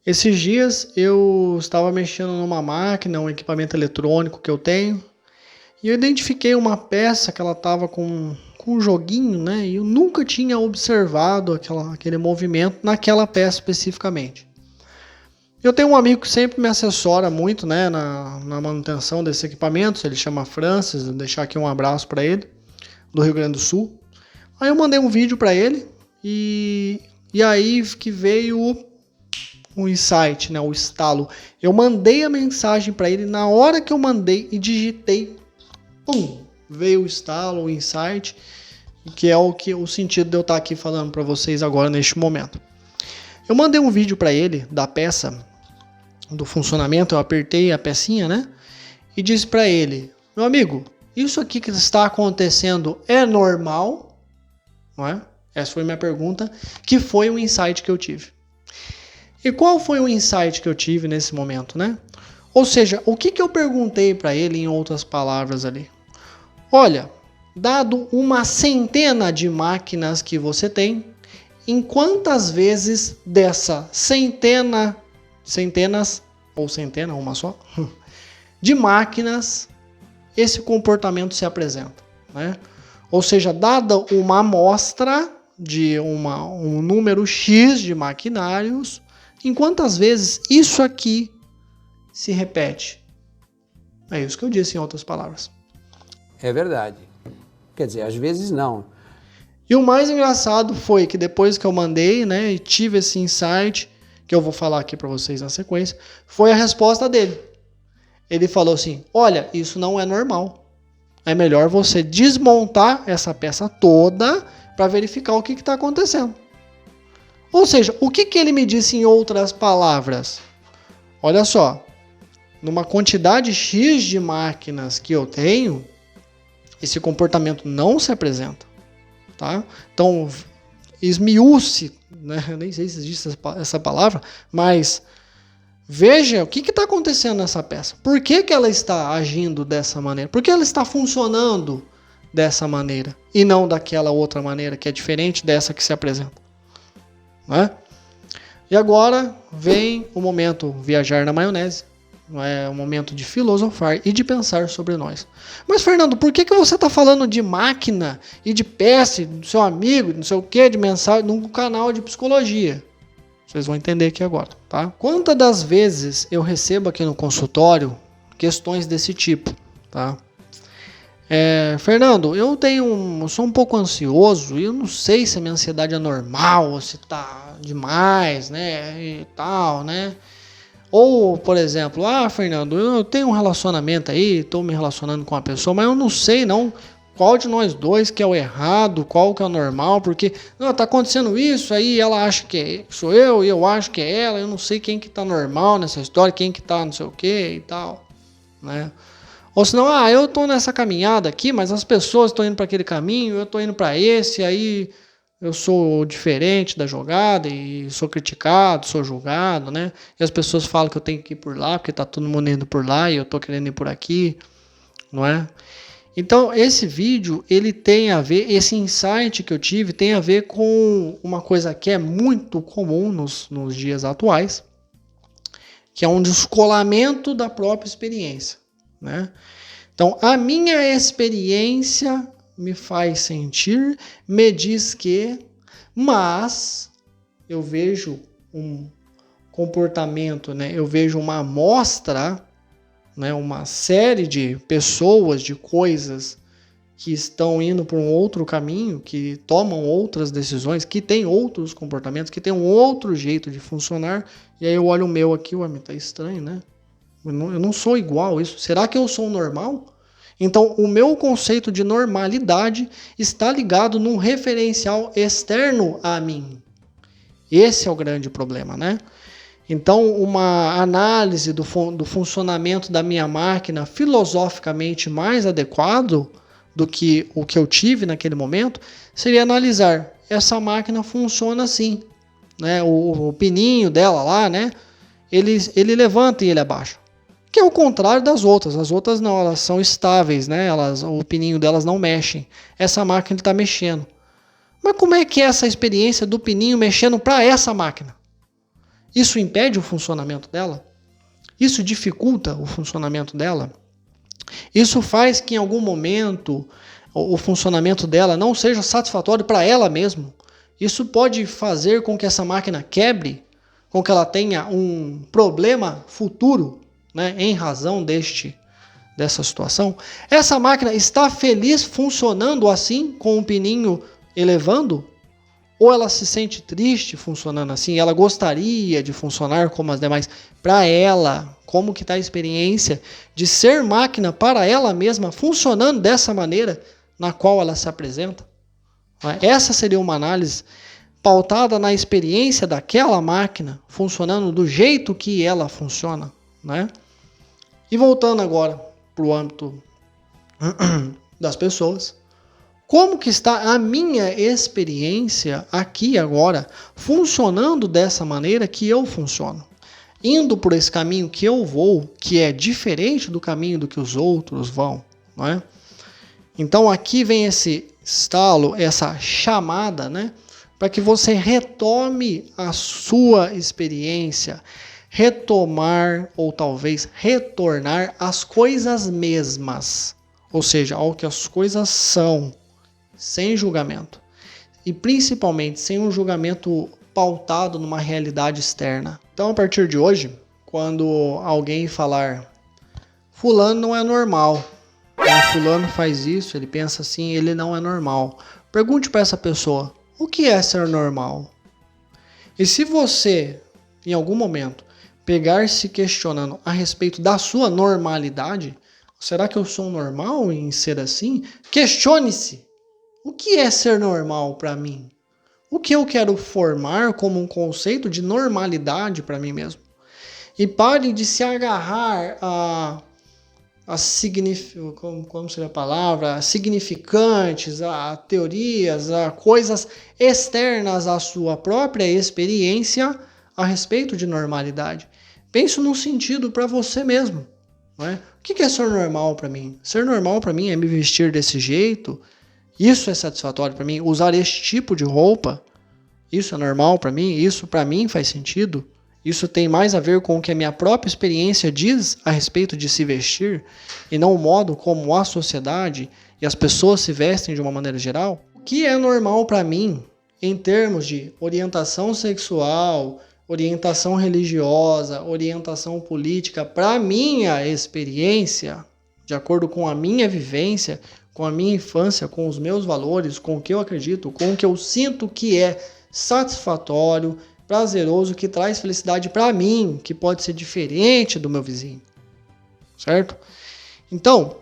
Esses dias eu estava mexendo numa máquina, um equipamento eletrônico que eu tenho, e eu identifiquei uma peça que ela estava com um joguinho, né? E eu nunca tinha observado aquele movimento naquela peça especificamente. Eu tenho um amigo que sempre me assessora muito, né, na manutenção desses equipamentos. Ele chama Francis, vou deixar aqui um abraço para ele, do Rio Grande do Sul. Aí eu mandei um vídeo para ele e aí que veio o insight, né, o estalo. Eu mandei a mensagem para ele, na hora que eu mandei e digitei, pum, veio o estalo, o insight, que é o sentido de eu estar aqui falando para vocês agora neste momento. Eu mandei um vídeo para ele da peça, do funcionamento, eu apertei a pecinha, né, e disse para ele: meu amigo, isso aqui que está acontecendo é normal? Não é? Essa foi minha pergunta, que foi o insight que eu tive. E qual foi o insight que eu tive nesse momento, né? Ou seja, o que eu perguntei para ele em outras palavras ali? Olha, dado uma centena de máquinas que você tem, em quantas vezes dessa centena, uma só, de máquinas, esse comportamento se apresenta, né? Ou seja, dada uma amostra de um número X de maquinários, em quantas vezes isso aqui se repete? É isso que eu disse em outras palavras. É verdade. Quer dizer, às vezes não. E o mais engraçado foi que depois que eu mandei, né, e tive esse insight, que eu vou falar aqui para vocês na sequência, foi a resposta dele. Ele falou assim: olha, isso não é normal. É melhor você desmontar essa peça toda para verificar o que está acontecendo. Ou seja, o que ele me disse em outras palavras? Olha só, numa quantidade X de máquinas que eu tenho, esse comportamento não se apresenta. Tá? Então, esmiúce, né? Eu nem sei se existe essa palavra, mas veja o que está acontecendo nessa peça. Por que ela está agindo dessa maneira? Por que ela está funcionando dessa maneira e não daquela outra maneira que é diferente dessa que se apresenta? Né? E agora vem o momento viajar na maionese. É o momento de filosofar e de pensar sobre nós. Mas, Fernando, por que você está falando de máquina e de peça, do seu amigo, não sei o que, de mensagem, num canal de psicologia? Vocês vão entender aqui agora, tá? Quantas das vezes eu recebo aqui no consultório questões desse tipo, tá? Fernando, eu sou um pouco ansioso e eu não sei se a minha ansiedade é normal ou se tá demais, né, e tal, né? Ou, por exemplo, Fernando, eu tenho um relacionamento aí, estou me relacionando com uma pessoa, mas eu não sei não qual de nós dois que é o errado, qual que é o normal, porque não, tá acontecendo isso, aí ela acha que sou eu e eu acho que é ela, eu não sei quem que tá normal nessa história, quem que tá não sei o que e tal, né? Ou senão, eu tô nessa caminhada aqui, mas as pessoas estão indo para aquele caminho, eu tô indo para esse, aí eu sou diferente da jogada e sou criticado, sou julgado, né? E as pessoas falam que eu tenho que ir por lá, porque tá todo mundo indo por lá e eu tô querendo ir por aqui, não é? Então, esse vídeo, ele tem a ver, esse insight que eu tive tem a ver com uma coisa que é muito comum nos dias atuais, que é um descolamento da própria experiência, né? Então, a minha experiência me faz sentir, me diz que, mas eu vejo um comportamento, né? Eu vejo uma amostra, né? Uma série de pessoas, de coisas que estão indo por um outro caminho, que tomam outras decisões, que têm outros comportamentos, que têm um outro jeito de funcionar, e aí eu olho o meu aqui, tá estranho, né? Eu não sou igual a isso. Será que eu sou normal? Então, o meu conceito de normalidade está ligado num referencial externo a mim. Esse é o grande problema, né? Então, uma análise do funcionamento da minha máquina filosoficamente mais adequado do que o que eu tive naquele momento seria analisar: essa máquina funciona assim, né? O pininho dela lá, né? Ele levanta e ele abaixa. Que é o contrário das outras. As outras não, elas são estáveis, né? O pininho delas não mexe. Essa máquina está mexendo. Mas como é que é essa experiência do pininho mexendo para essa máquina? Isso impede o funcionamento dela? Isso dificulta o funcionamento dela? Isso faz que em algum momento o funcionamento dela não seja satisfatório para ela mesma? Isso pode fazer com que essa máquina quebre, com que ela tenha um problema futuro, né, em razão dessa situação? Essa máquina está feliz funcionando assim, com o pininho elevando? Ou ela se sente triste funcionando assim? Ela gostaria de funcionar como as demais? Para ela, como que está a experiência de ser máquina para ela mesma, funcionando dessa maneira na qual ela se apresenta? Essa seria uma análise pautada na experiência daquela máquina, funcionando do jeito que ela funciona, né? E voltando agora para o âmbito das pessoas, como que está a minha experiência aqui agora, funcionando dessa maneira que eu funciono? Indo por esse caminho que eu vou, que é diferente do caminho do que os outros vão, não é? Então aqui vem esse estalo, essa chamada, né? Para que você retome a sua experiência, retomar ou talvez retornar às coisas mesmas, ou seja, ao que as coisas são, sem julgamento. E principalmente sem um julgamento pautado numa realidade externa. Então, a partir de hoje, quando alguém falar fulano não é normal, fulano faz isso, ele pensa assim, ele não é normal, pergunte para essa pessoa, o que é ser normal? E se você, em algum momento, pegar se questionando a respeito da sua normalidade, será que eu sou normal em ser assim? Questione-se. O que é ser normal para mim? O que eu quero formar como um conceito de normalidade para mim mesmo? E pare de se agarrar como seria a palavra? A significantes, a teorias, a coisas externas à sua própria experiência a respeito de normalidade. Pense num sentido para você mesmo. Não é? O que é ser normal para mim? Ser normal para mim é me vestir desse jeito. Isso é satisfatório para mim? Usar este tipo de roupa? Isso é normal para mim? Isso para mim faz sentido? Isso tem mais a ver com o que a minha própria experiência diz a respeito de se vestir e não o modo como a sociedade e as pessoas se vestem de uma maneira geral? O que é normal para mim em termos de orientação sexual, orientação religiosa, orientação política, para minha experiência, de acordo com a minha vivência, com a minha infância, com os meus valores, com o que eu acredito, com o que eu sinto que é satisfatório, prazeroso, que traz felicidade para mim, que pode ser diferente do meu vizinho, certo? Então,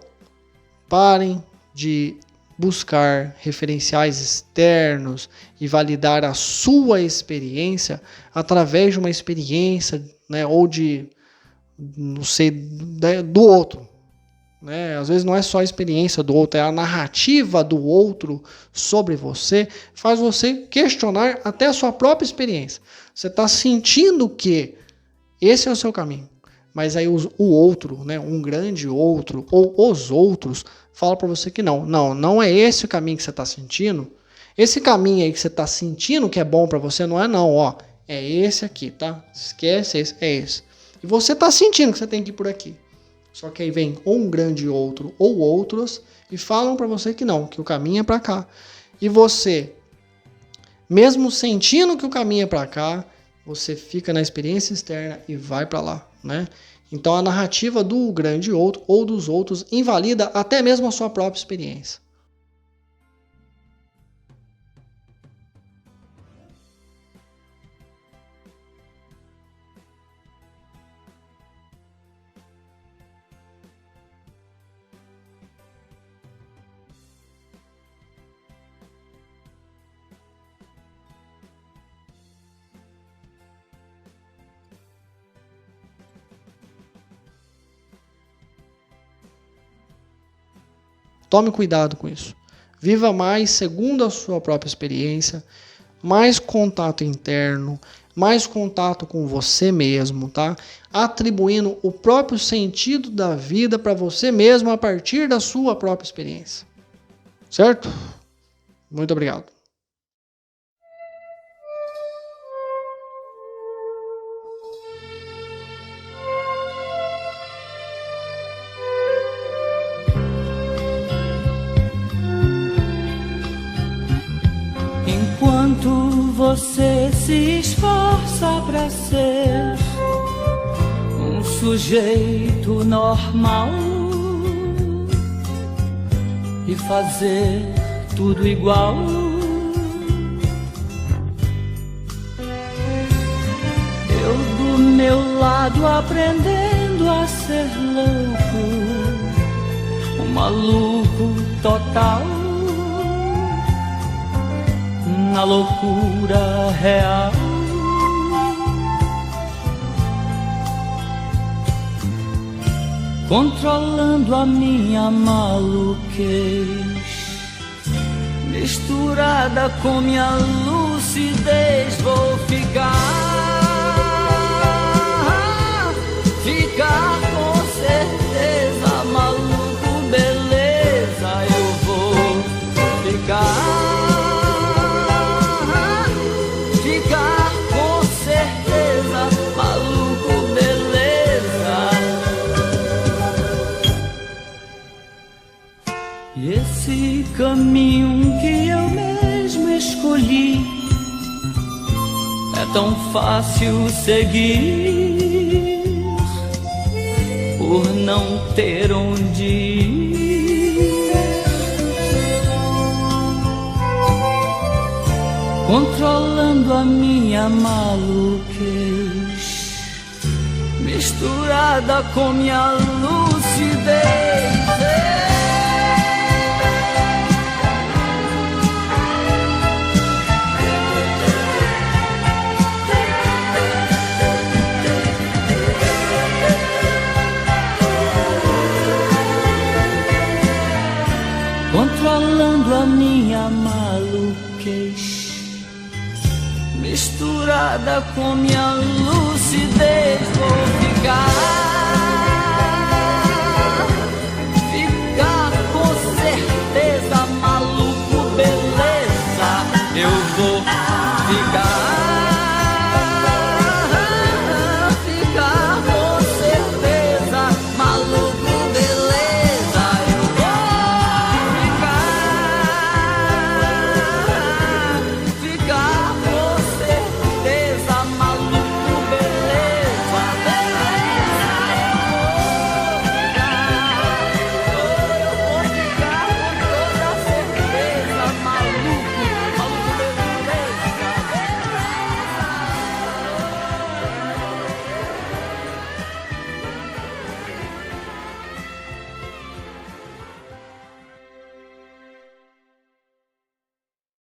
parem de buscar referenciais externos e validar a sua experiência através de uma experiência, né, ou de, não sei, do outro. Né? Às vezes não é só a experiência do outro, é a narrativa do outro sobre você, faz você questionar até a sua própria experiência. Você está sentindo que esse é o seu caminho, mas aí o outro, né, um grande outro, ou os outros, fala para você que não é esse o caminho que você está sentindo. Esse caminho aí que você está sentindo que é bom para você, não é não, ó, é esse aqui, tá? Esquece esse, é esse. E você está sentindo que você tem que ir por aqui. Só que aí vem ou um grande outro ou outros e falam para você que não, que o caminho é para cá. E você, mesmo sentindo que o caminho é para cá, você fica na experiência externa e vai para lá, né? Então a narrativa do grande outro ou dos outros invalida até mesmo a sua própria experiência. Tome cuidado com isso. Viva mais segundo a sua própria experiência, mais contato interno, mais contato com você mesmo, tá? Atribuindo o próprio sentido da vida para você mesmo a partir da sua própria experiência. Certo? Muito obrigado. se esforça pra ser um sujeito normal e fazer tudo igual. Eu do meu lado aprendendo a ser louco, um maluco total, na loucura real. Controlando a minha maluquez, misturada com minha lucidez, vou ficar com certeza maluco, beleza, eu vou ficar com certeza maluco, beleza. E esse caminho que eu mesmo escolhi é tão fácil seguir, por não ter onde ir. Controlando a minha maluquez, misturada com minha lucidez. Controlando a minha maluquez, misturada com minha lucidez.